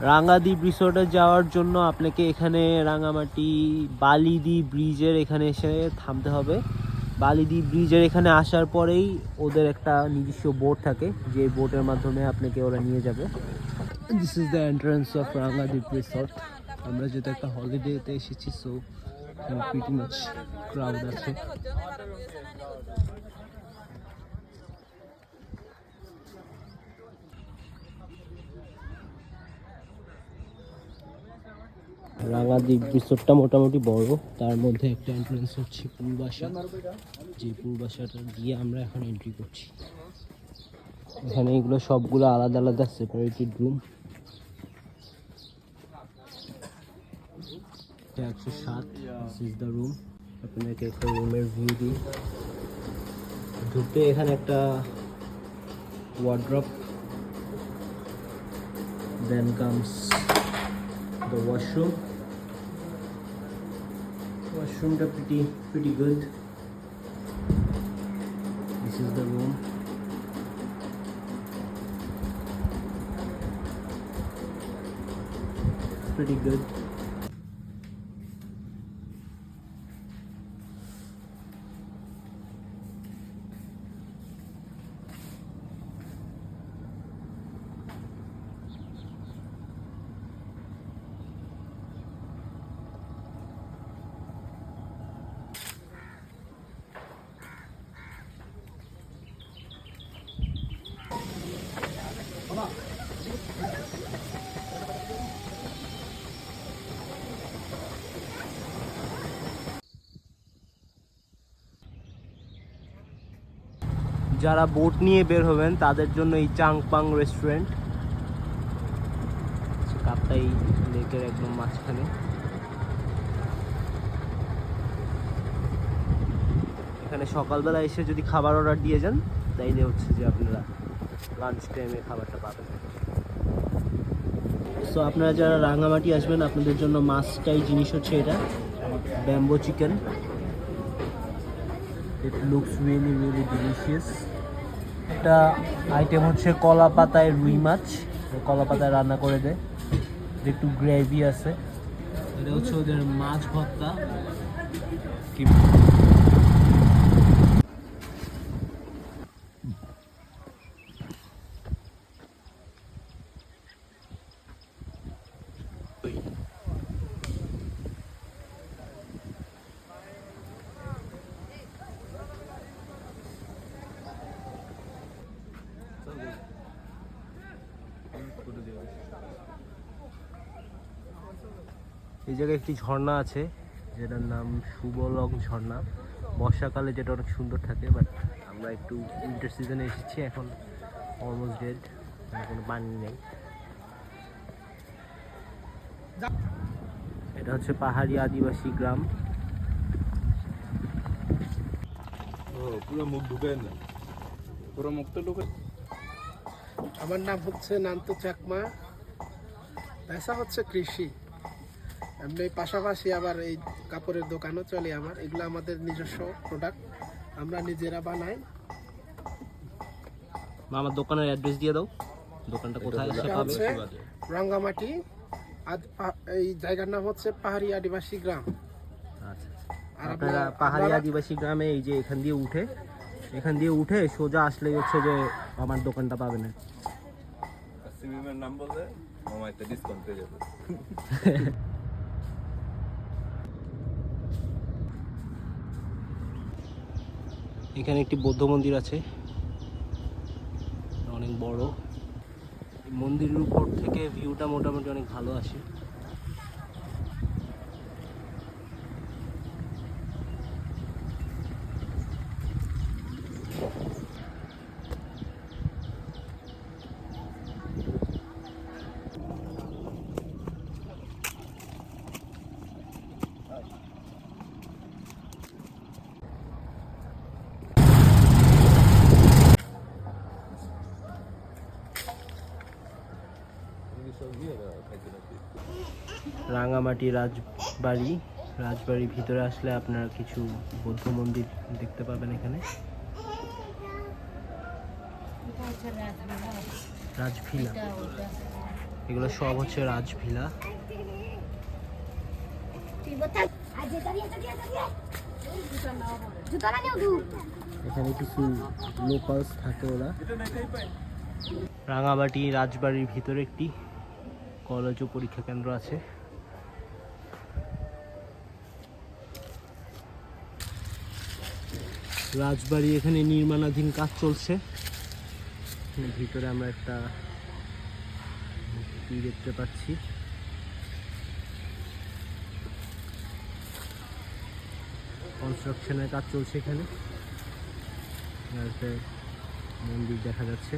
রাঙ্গাদ্বীপ রিসোর্টে যাওয়ার জন্য আপনাকে এখানে রাঙামাটি বালিদ্বীপ ব্রিজের এখানে এসে থামতে হবে। বালিদ্বীপ ব্রিজের এখানে আসার পরেই ওদের একটা নিজস্ব বোট থাকে, যে বোটের মাধ্যমে আপনাকে ওরা নিয়ে যাবে। This is the entrance of Rangadweep resort. আমরা যেহেতু একটা হলিডেতে এসেছি, সো প্রিটি মাচ ক্রাউড আছে। রাঙ্গাদ্বীপ রিসোর্টটা মোটামুটি বড়, তার মধ্যে একটা এন্ট্রান্স হচ্ছে পূর্বাশা, যে পূর্বাশাটা দিয়ে আমরা এখন এন্ট্রি করছি। এখানে এগুলো সবগুলো আলাদা আলাদা separated room. 107 this is the room. আপনাকে একটা রুমের ভিউ দিই। ঢুকতে এখানে একটা wardrobe, then comes the washroom. Washroomটা pretty good. This is the room. Pretty good. যারা বোট নিয়ে বের হবেন তাদের জন্য এই চাংপাং রেস্টুরেন্ট, কাপ্তাই লেকের একদম মাঝখানে। এখানে সকালবেলা এসে যদি খাবার অর্ডার দিয়ে যান তাইলে হচ্ছে যে আপনারা লাঞ্চ টাইমে খাবারটা পাবেন। সো আপনারা যারা রাঙামাটি আসবেন আপনাদের জন্য মাস্টাই জিনিস হচ্ছে এটা bamboo chicken. It looks really delicious. একটা আইটেম হচ্ছে কলা পাতায় রুই মাছ, কলা পাতায় রান্না করে দেয়, একটু গ্রেভি আছে। এটা হচ্ছে ওদের মাছ ভর্তা। এই জায়গায় একটি ঝর্ণা আছে যেটার নাম সুবলং ঝর্ণা। বর্ষাকালে যেটা অনেক সুন্দর থাকে, বাট আমরা একটু উইন্টার সিজনে এসেছি, এখন অলমোস্ট ডেড, কোনো পানি নেই। এটা হচ্ছে পাহাড়ি আদিবাসী গ্রাম। পুরো মুখ ঢুকে না, পুরো মুখ তো ঢুকে। আমার নাম হচ্ছে নান্ত চাকমা। পেশা হচ্ছে কৃষি। এমনি পাশাপাশি আবার এই কাপড়ের দোকানও চলে আমার। এগুলো আমাদের নিজস্ব প্রোডাক্ট, আমরা নিজেরা বানাই। আমার দোকানের অ্যাড্রেস দিয়ে দাও, দোকানটা কোথায় আছে? হচ্ছে রাঙ্গামাটি, এই জায়গার নাম হচ্ছে পাহাড়ি আদিবাসী গ্রাম। আচ্ছা, আপনারা পাহাড়ি আদিবাসী গ্রামে এই যে এখান দিয়ে উঠে সোজা আসলেই হচ্ছে যে আমার দোকানটা পাবেন। সিমিমের নাম বললে মামা একটা ডিসকাউন্ট পেয়ে যাবে। এখানে একটি বৌদ্ধ মন্দির আছে, অনেক বড়। মন্দিরের উপর থেকে ভিউটা মোটামুটি অনেক ভালো আসে। রাঙামাটি রাজবাড়ির ভিতরে আসলে আপনারা কিছু বৌদ্ধ মন্দির দেখতে পাবেন এখানে। রাজভিলা, এগুলো সব হচ্ছে রাজভিলা। এখানে কিছু লোকালস থাকে ওরা। রাঙামাটি রাজবাড়ির ভিতরে একটি কলেজ ও পরীক্ষা কেন্দ্র আছে। রাজবাড়ি এখানে নির্মাণাধীন কাজ চলছে। ভিতরে আমরা একটা মূর্তি দেখতে পাচ্ছি। কনস্ট্রাকশনের কাজ চলছে এখানে। মন্দির দেখা যাচ্ছে।